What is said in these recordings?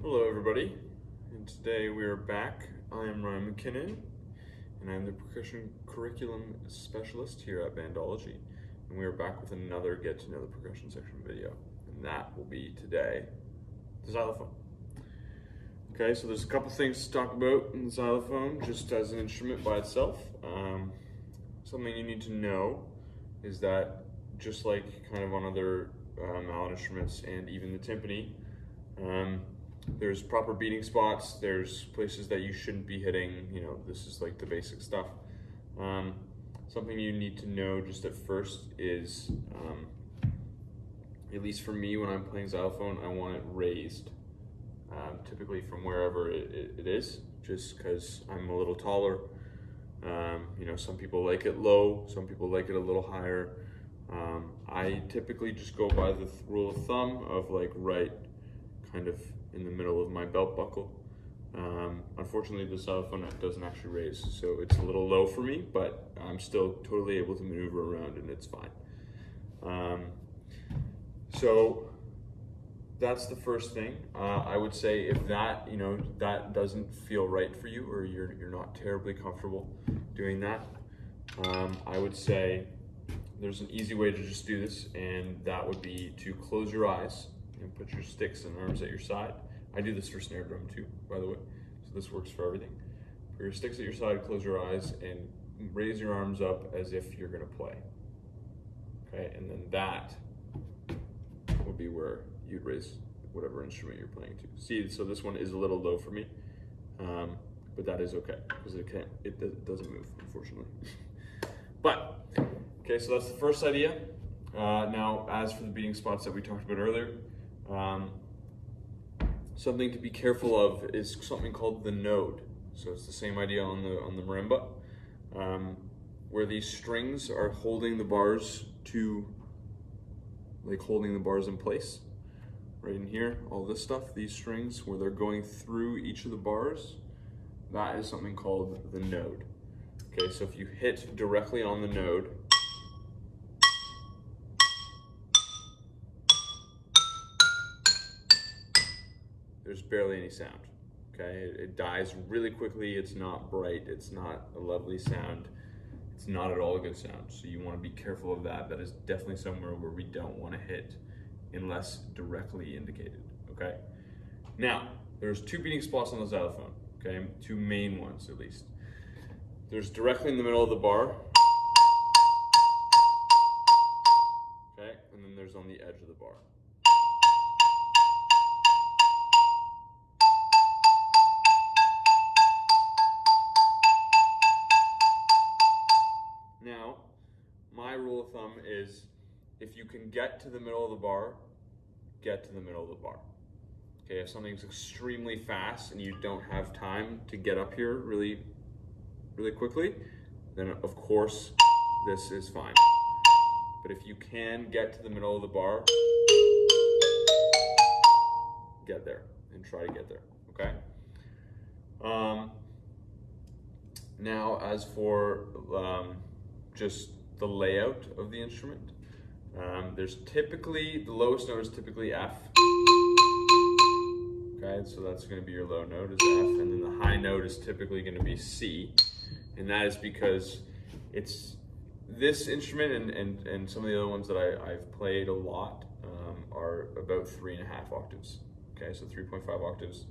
Hello everybody, and today we are back. I am Ryan McKinnon, and I'm the percussion curriculum specialist here at Bandology, and we are back with another Get to Know the Percussion section video, and that will be today, the xylophone. Okay, so there's a couple things to talk about in the xylophone, just as an instrument by itself. Something you need to know is that just like kind of on other mallet instruments and even the timpani, there's proper beating spots, there's places that you shouldn't be hitting, you know, this is like the basic stuff. Something you need to know just at first is, at least for me when I'm playing xylophone, I want it raised, typically from wherever it is, just because I'm a little taller. You know, some people like it low, some people like it a little higher. I typically just go by the rule of thumb of like right kind of in the middle of my belt buckle. Unfortunately, the xylophone doesn't actually raise, so it's a little low for me, but I'm still totally able to maneuver around and it's fine. So that's the first thing. I would say if that, you know, that doesn't feel right for you, or you're not terribly comfortable doing that, I would say there's an easy way to just do this, and that would be to close your eyes and put your sticks and arms at your side. I do this for snare drum too, by the way, so this works for everything. Put your sticks at your side, close your eyes, and raise your arms up as if you're gonna play. Okay, and then that would be where you'd raise whatever instrument you're playing to. See, so this one is a little low for me, but that is okay, because it doesn't move, unfortunately. But, okay, so that's the first idea. Now, as for the beating spots that we talked about earlier, something to be careful of is something called the node. So it's the same idea on the marimba, where these strings are holding the bars holding the bars in place. Right in here, all this stuff, these strings, where they're going through each of the bars, that is something called the node. Okay, so if you hit directly on the node, there's barely any sound, okay? It dies really quickly, it's not bright, it's not a lovely sound, it's not at all a good sound. So you wanna be careful of that. That is definitely somewhere where we don't wanna hit unless directly indicated, okay? Now, there's two beating spots on the xylophone, okay? Two main ones, at least. There's directly in the middle of the bar, okay? And then there's on the edge of the bar. Now, my rule of thumb is if you can get to the middle of the bar, get to the middle of the bar. Okay, if something's extremely fast and you don't have time to get up here really quickly, then of course this is fine. But if you can get to the middle of the bar, get there and try to get there, okay? Now, as for just the layout of the instrument, there's typically, the lowest note is typically F. Okay, so that's going to be your low note is F, and then the high note is typically going to be C, and that is because it's this instrument and some of the other ones that I've played a lot are about 3.5 octaves. Okay, so 3.5 octaves.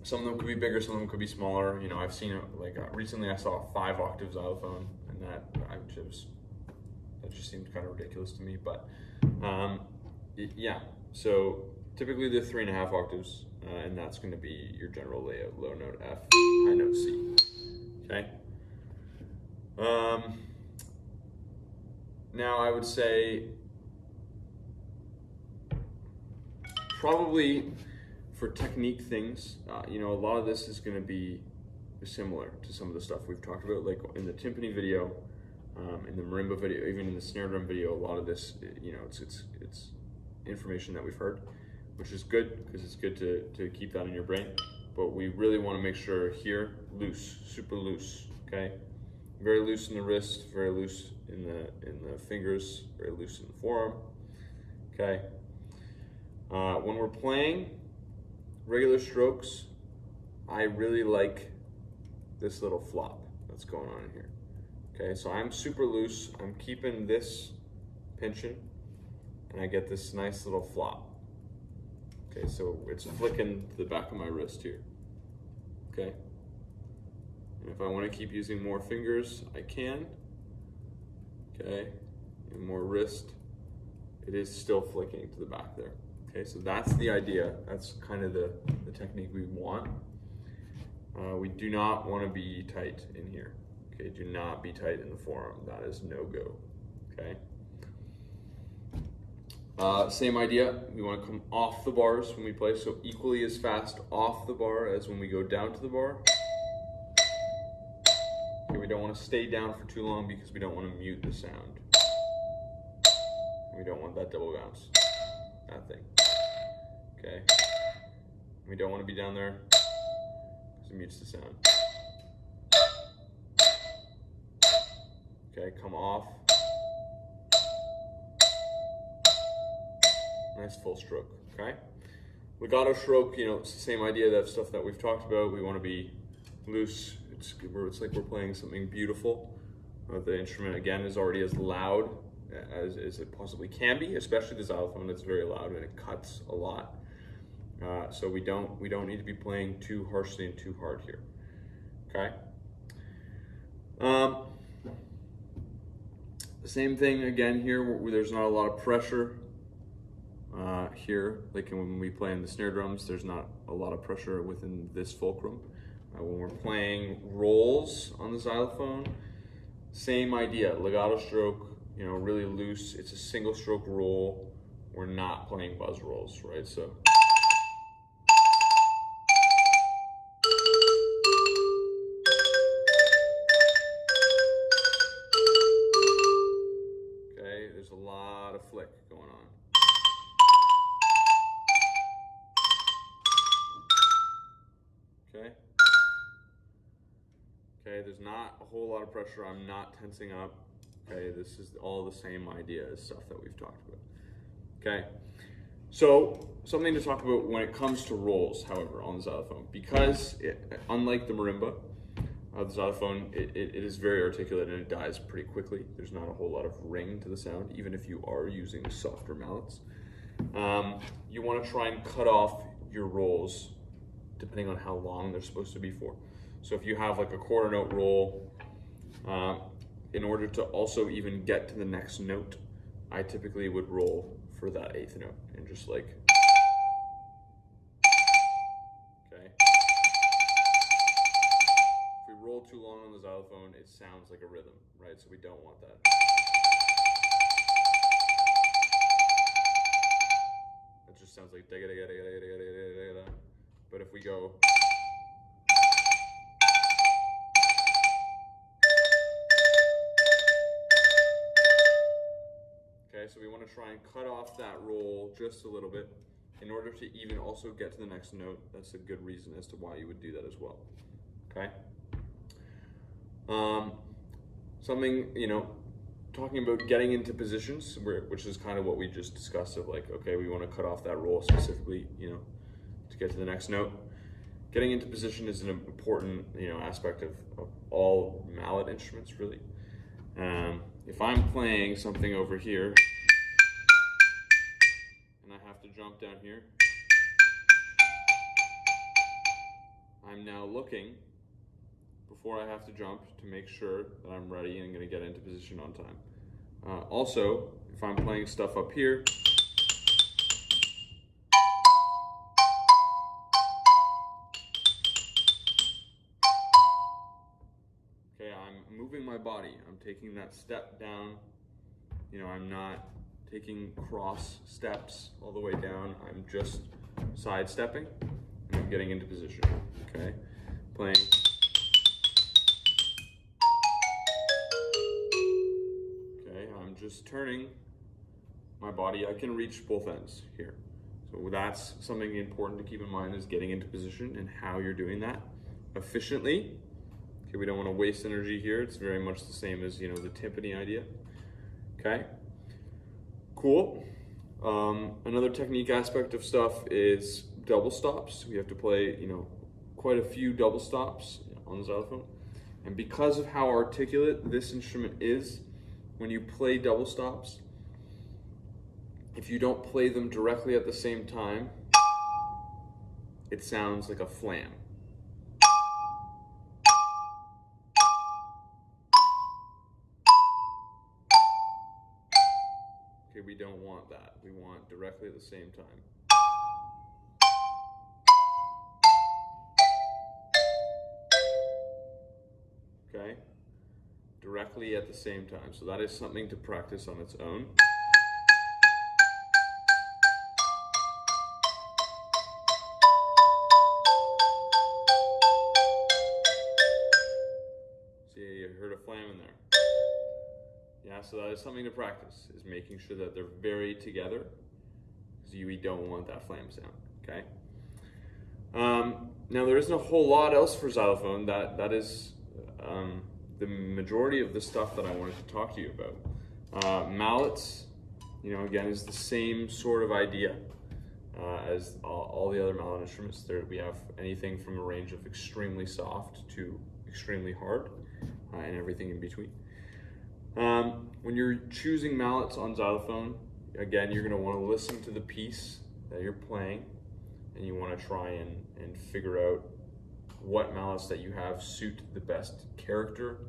Some of them could be bigger, some of them could be smaller. You know, I've seen it, like recently I saw a 5 octave xylophone, and that just seemed kind of ridiculous to me. But yeah, so typically they're 3.5 octaves, and that's going to be your general layout: low note F, high note C. Okay. Now I would say probably for technique things, you know, a lot of this is going to be similar to some of the stuff we've talked about, like in the timpani video, in the marimba video, even in the snare drum video. A lot of this, you know, it's information that we've heard, which is good because it's good to keep that in your brain. But we really want to make sure here, loose, super loose, okay? Very loose in the wrist, very loose in the fingers, very loose in the forearm, okay? When we're playing regular strokes, I really like this little flop that's going on in here. Okay, so I'm super loose. I'm keeping this pinching, and I get this nice little flop. Okay, so it's flicking to the back of my wrist here. Okay, and if I want to keep using more fingers, I can. Okay, and more wrist, it is still flicking to the back there. Okay, so that's the idea. That's kind of the technique we want. We do not want to be tight in here. Okay, do not be tight in the forearm. That is no go. Okay. Same idea. We want to come off the bars when we play, so equally as fast off the bar as when we go down to the bar. Okay, we don't want to stay down for too long because we don't want to mute the sound. We don't want that double bounce. That thing. Okay. We don't want to be down there because it mutes the sound. Okay, come off. Nice full stroke, okay? Legato stroke, you know, it's the same idea, that stuff that we've talked about. We want to be loose. It's like we're playing something beautiful. The instrument, again, is already as loud as it possibly can be, especially the xylophone. It's very loud and it cuts a lot. So we don't need to be playing too harshly and too hard here, okay? Same thing again here, where there's not a lot of pressure here. Like when we play in the snare drums, there's not a lot of pressure within this fulcrum. When we're playing rolls on the xylophone, same idea, legato stroke, you know, really loose. It's a single stroke roll. We're not playing buzz rolls, right? So. Okay, there's a lot of flick going on. Okay. Okay, there's not a whole lot of pressure. I'm not tensing up. Okay, this is all the same idea as stuff that we've talked about. Okay, so something to talk about when it comes to rolls, however, on the xylophone, because unlike the marimba, the xylophone, it is very articulate and it dies pretty quickly. There's not a whole lot of ring to the sound, even if you are using softer mallets. You want to try and cut off your rolls depending on how long they're supposed to be for. So if you have like a quarter note roll, in order to also even get to the next note, I typically would roll for that eighth note and just like, okay. If we roll too long on the xylophone, it sounds like a rhythm, right? So we don't want that. It just sounds like da da da da da da da da. But if we go, okay, so we want to try and cut off that roll just a little bit in order to even also get to the next note. That's a good reason as to why you would do that as well. Okay. Something, you know, talking about getting into positions, which is kind of what we just discussed of like, okay, we want to cut off that roll specifically, you know, to get to the next note. Getting into position is an important, you know, aspect of all mallet instruments, really. If I'm playing something over here and I have to jump down here, I'm now looking before I have to jump to make sure that I'm ready and going to get into position on time. Also, if I'm playing stuff up here, okay, I'm moving my body. I'm taking that step down. You know, I'm not taking cross steps all the way down. I'm just sidestepping and I'm getting into position. Okay, playing. Okay, I'm just turning my body. I can reach both ends here. So that's something important to keep in mind, is getting into position and how you're doing that efficiently. Okay, we don't want to waste energy here. It's very much the same as, you know, the timpani idea. Okay, cool. Another technique aspect of stuff is double stops. We have to play, quite a few double stops on the xylophone. And because of how articulate this instrument is, when you play double stops, if you don't play them directly at the same time, it sounds like a flam. Okay, we don't want that. We want directly at the same time. Okay? Directly at the same time. So that is something to practice on its own. See, you heard a flam in there. Yeah, so that is something to practice, is making sure that they're very together, because we don't want that flam sound, okay? Now there isn't a whole lot else for xylophone. That is the majority of the stuff that I wanted to talk to you about. Mallets, again, is the same sort of idea as all the other mallet instruments. We have anything from a range of extremely soft to extremely hard, and everything in between. When you're choosing mallets on xylophone, again, you're going to want to listen to the piece that you're playing, and you want to try and figure out what mallets that you have suit the best character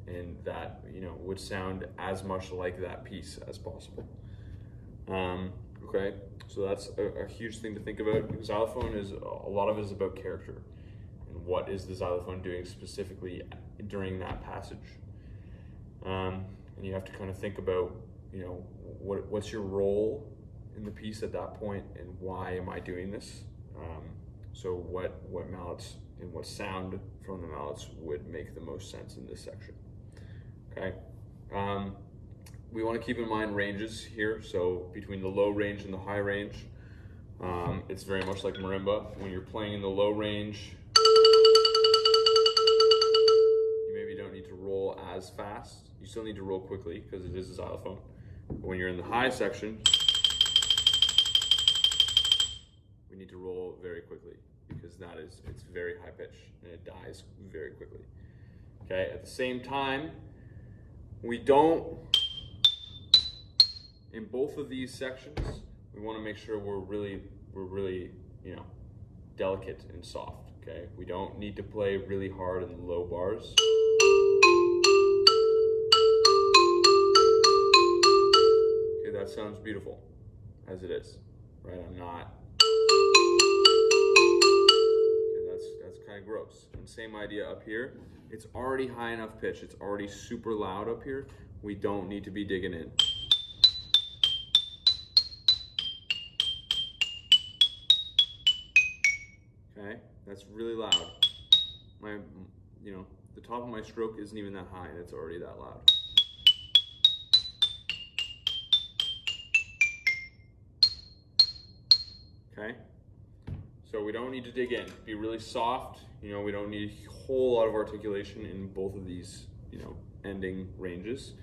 and that would sound as much like that piece as possible. Okay, so that's a huge thing to think about. Xylophone is a lot of it is about character and what is the xylophone doing specifically during that passage. And you have to kind of think about what's your role in the piece at that point, and why am I doing this? So what mallets and what sound from the mallets would make the most sense in this section. Okay. We want to keep in mind ranges here. So between the low range and the high range, it's very much like marimba. When you're playing in the low range, you maybe don't need to roll as fast. You still need to roll quickly because it is a xylophone. But when you're in the high section, we need to roll very quickly, because it's very high pitch and it dies very quickly. Okay, at the same time, in both of these sections, we want to make sure we're really delicate and soft. Okay, we don't need to play really hard in the low bars. Okay, that sounds beautiful as it is, right? I'm not. That's kind of gross. And same idea up here. It's already high enough pitch. It's already super loud up here. We don't need to be digging in. Okay, that's really loud. The top of my stroke isn't even that high, and it's already that loud. Okay, so we don't need to dig in. Be really soft. We don't need a whole lot of articulation in both of these, ending ranges.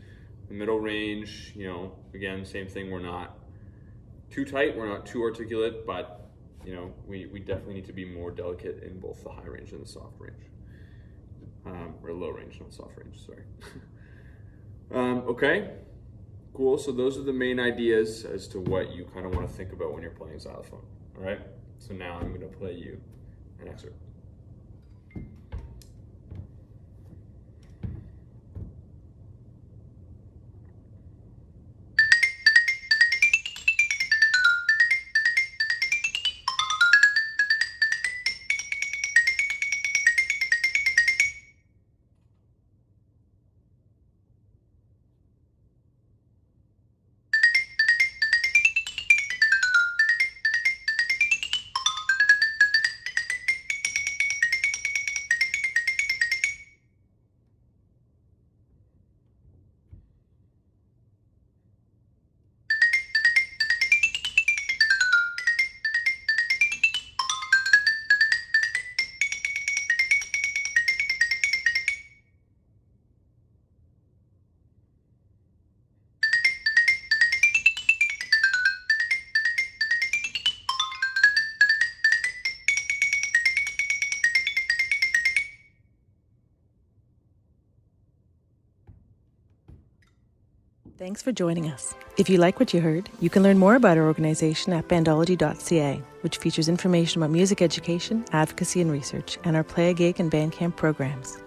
The middle range, again, same thing. We're not too tight. We're not too articulate, but we definitely need to be more delicate in both the high range and the soft range, or low range, not soft range. Sorry. Okay, cool. So those are the main ideas as to what you kind of want to think about when you're playing xylophone. All right. So now I'm going to play you an excerpt. Thanks for joining us. If you like what you heard, you can learn more about our organization at Bandology.ca, which features information about music education, advocacy and research, and our Play a Gig and Bandcamp programs.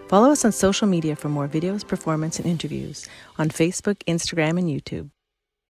Follow us on social media for more videos, performance, and interviews on Facebook, Instagram, and YouTube.